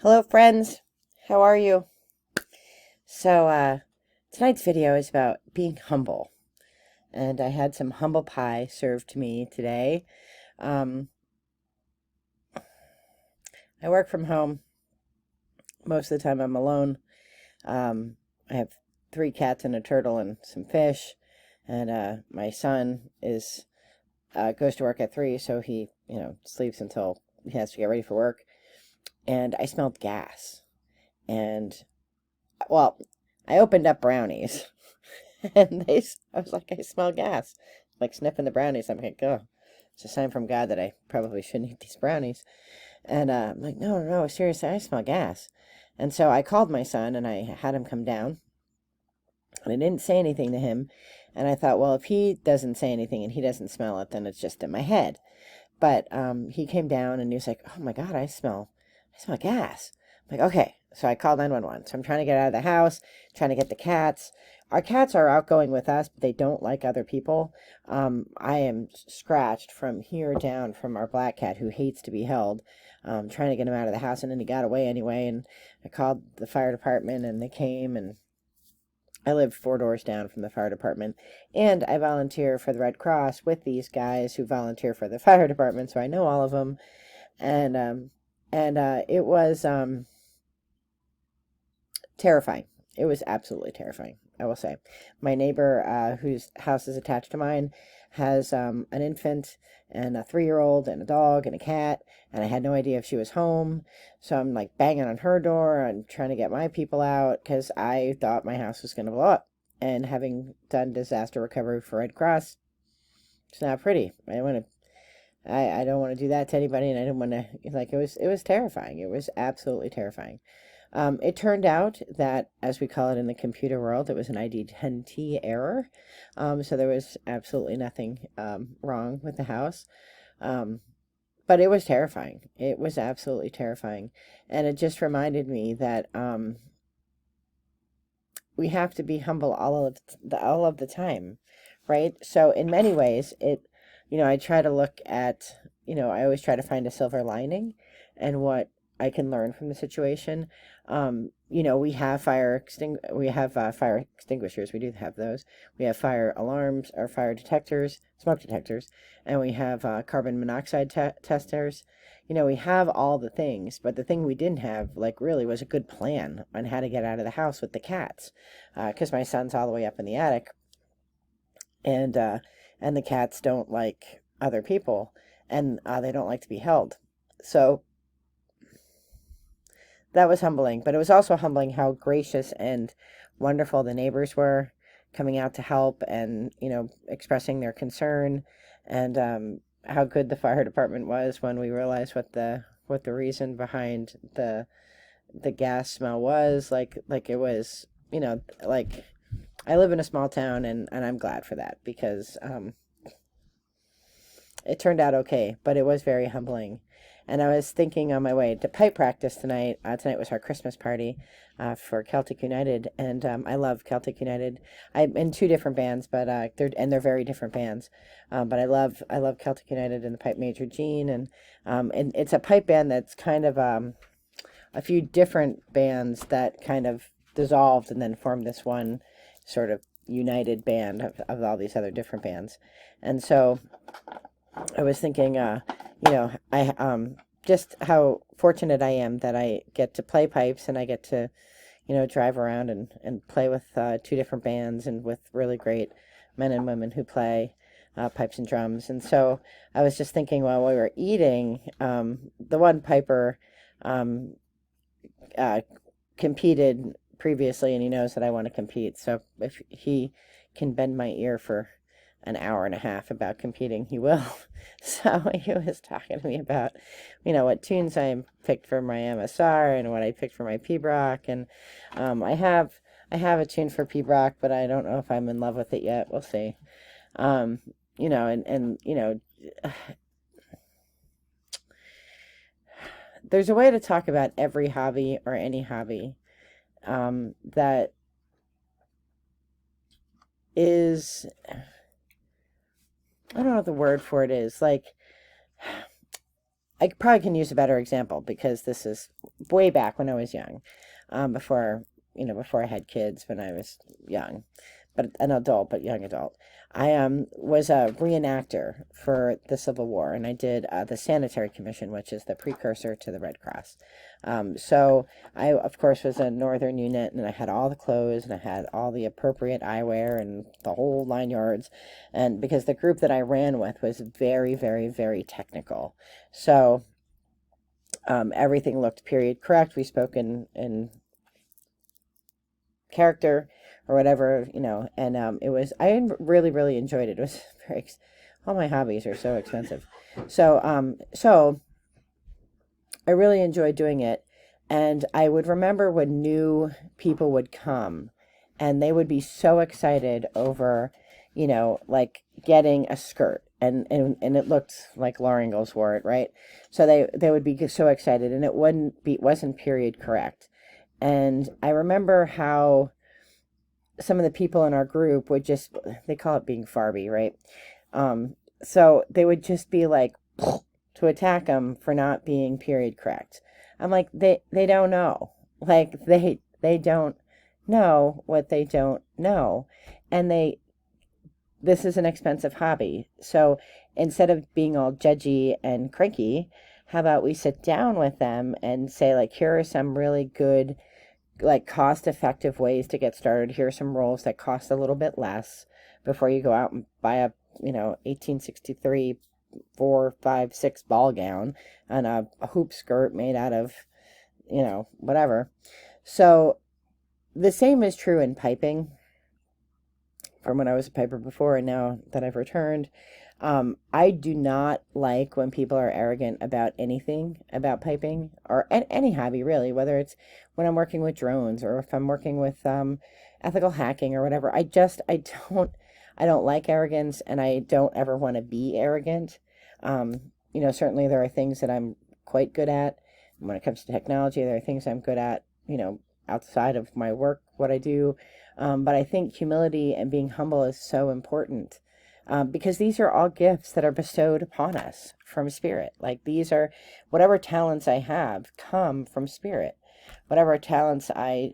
Hello, friends. How are you? So, tonight's video is about being humble. And I had some humble pie served to me today. Um, I work from home. Most of the time I'm alone. I have 3 cats and a turtle and some fish. And my son goes to work at 3, so he, sleeps until he has to get ready for work. And I smelled gas. And, well, I opened up brownies. And I was like, I smell gas. Like sniffing the brownies. I'm like, oh, it's a sign from God that I probably shouldn't eat these brownies. And I'm like, no, seriously, I smell gas. And so I called my son and I had him come down. And I didn't say anything to him. And I thought, well, if he doesn't say anything and he doesn't smell it, then it's just in my head. But he came down and he was like, oh my God, I smell gas. I'm like, okay. So I called 911. So I'm trying to get out of the house, trying to get the cats. Our cats are outgoing with us, but they don't like other people. I am scratched from here down from our black cat who hates to be held. Trying to get him out of the house, and then he got away anyway. And I called the fire department, and they came, and I live 4 doors down from the fire department, and I volunteer for the Red Cross with these guys who volunteer for the fire department, so I know all of them. And it was terrifying. It was absolutely terrifying, I will say. My neighbor, whose house is attached to mine, has an infant and a 3-year-old and a dog and a cat, and I had no idea if she was home. So I'm like banging on her door and trying to get my people out because I thought my house was going to blow up. And having done disaster recovery for Red Cross, it's not pretty. I don't want to do that to anybody, and I didn't want to, like, it was terrifying. It was absolutely terrifying. It turned out that, as we call it in the computer world, it was an ID10T error. So there was absolutely nothing wrong with the house. But it was terrifying. It was absolutely terrifying. And it just reminded me that we have to be humble all of the time, right? So in many ways, I try to look at, I always try to find a silver lining and what I can learn from the situation. We have fire extinguishers. We do have those. We have fire alarms or fire detectors, smoke detectors, and we have carbon monoxide testers. We have all the things, but the thing we didn't have, like, really was a good plan on how to get out of the house with the cats, because my son's all the way up in the attic, and the cats don't like other people, and they don't like to be held. So that was humbling, but it was also humbling how gracious and wonderful the neighbors were coming out to help and, expressing their concern, and how good the fire department was when we realized what the reason behind the gas smell was. Like it was, like, I live in a small town, and I'm glad for that because it turned out okay, but it was very humbling. And I was thinking on my way to pipe practice tonight. Tonight was our Christmas party for Celtic United, and I love Celtic United. I'm in 2 different bands, but they're very different bands. But I love Celtic United and the pipe major Gene, and it's a pipe band that's kind of a few different bands that kind of dissolved and then formed this one sort of united band of all these other different bands. And so I was thinking, I just how fortunate I am that I get to play pipes and I get to, drive around and play with 2 different bands and with really great men and women who play pipes and drums. And so I was just thinking while we were eating, the one piper competed previously, and he knows that I want to compete. So if he can bend my ear for an hour and a half about competing, he will. So he was talking to me about, what tunes I picked for my MSR and what I picked for my P-Brock. And I have a tune for P-Brock, but I don't know if I'm in love with it yet. We'll see. There's a way to talk about every hobby or any hobby that is, I don't know what the word for it is. Like, I probably can use a better example because this is way back when I was young, before, before I had kids, when I was young, but an adult, but young adult. I was a reenactor for the Civil War, and I did the Sanitary Commission, which is the precursor to the Red Cross. So I, of course, was a Northern unit, and I had all the clothes, and I had all the appropriate eyewear, and the whole 9 yards. And because the group that I ran with was very, very, very technical, so everything looked period correct. We spoke in character or whatever, and it was, I really, really enjoyed it. It was very, all my hobbies are so expensive. So I really enjoyed doing it. And I would remember when new people would come and they would be so excited over, like getting a skirt. And it looked like Laura Ingalls wore it, right? So they would be so excited, and it wasn't period correct. And I remember how some of the people in our group would just, they call it being Farby, right? So they would just be like, to attack them for not being period correct. I'm like, they don't know. Like, they don't know what they don't know. And this is an expensive hobby. So instead of being all judgy and cranky, how about we sit down with them and say, like, here are some really good, like, cost-effective ways to get started. Here are some rolls that cost a little bit less before you go out and buy a, 1863 4, 5, 6 ball gown and a hoop skirt made out of, whatever. So the same is true in piping. From when I was a piper before and now that I've returned, I do not like when people are arrogant about anything about piping or any hobby, really, whether it's when I'm working with drones or if I'm working with ethical hacking or whatever. I don't like arrogance, and I don't ever want to be arrogant. Certainly there are things that I'm quite good at. When it comes to technology, there are things I'm good at, outside of my work, what I do. But I think humility and being humble is so important, because these are all gifts that are bestowed upon us from Spirit. Like, these are, whatever talents I have come from Spirit. Whatever talents I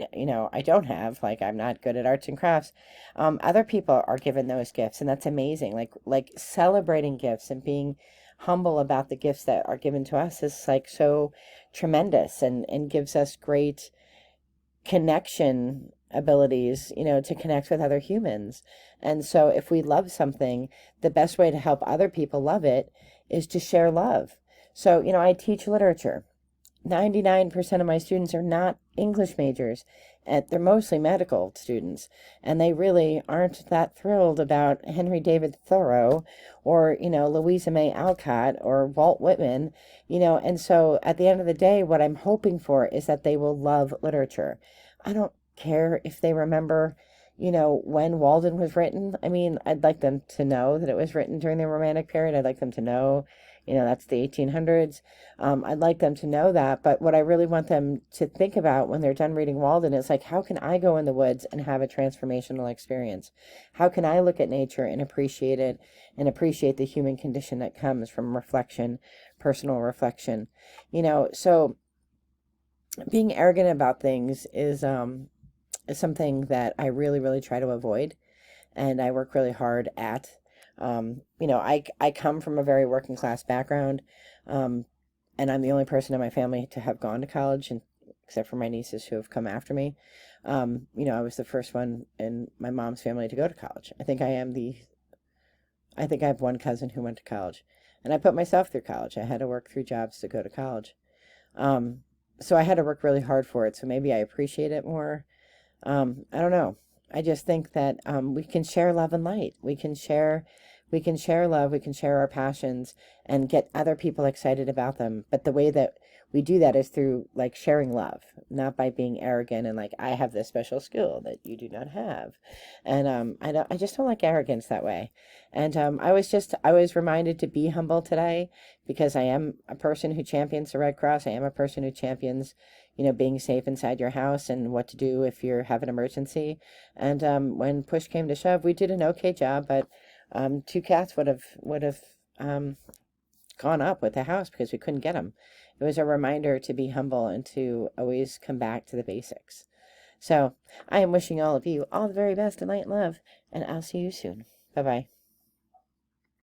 don't have, like I'm not good at arts and crafts, other people are given those gifts, and that's amazing. Like celebrating gifts and being humble about the gifts that are given to us is like so tremendous, and gives us great connection abilities, to connect with other humans. And so if we love something, the best way to help other people love it is to share love. So, I teach literature. 99% of my students are not English majors, and they're mostly medical students, and they really aren't that thrilled about Henry David Thoreau or, Louisa May Alcott or Walt Whitman, and so at the end of the day, what I'm hoping for is that they will love literature. I don't care if they remember, when Walden was written. I mean, I'd like them to know that it was written during the Romantic period. I'd like them to know, that's the 1800s. I'd like them to know that. But what I really want them to think about when they're done reading Walden is like, how can I go in the woods and have a transformational experience? How can I look at nature and appreciate it, and appreciate the human condition that comes from reflection, personal reflection? So being arrogant about things is something that I really, really try to avoid, and I work really hard at. I come from a very working class background, and I'm the only person in my family to have gone to college, and except for my nieces who have come after me. I was the first one in my mom's family to go to college. I think I have one cousin who went to college, and I put myself through college. I had to work 3 jobs to go to college. So I had to work really hard for it. So maybe I appreciate it more. I don't know. I just think that we can share love and light. We can share love. We can share our passions and get other people excited about them. But the way that we do that is through like sharing love, not by being arrogant and like, I have this special skill that you do not have. And I just don't like arrogance that way. And I was reminded to be humble today, because I am a person who champions the Red Cross. I am a person who champions, being safe inside your house and what to do if you have an emergency. And when push came to shove, we did an okay job, but 2 cats would have gone up with the house because we couldn't get them. it was a reminder to be humble and to always come back to the basics. So I am wishing all of you all the very best in light and love, and I'll see you soon. Bye-bye.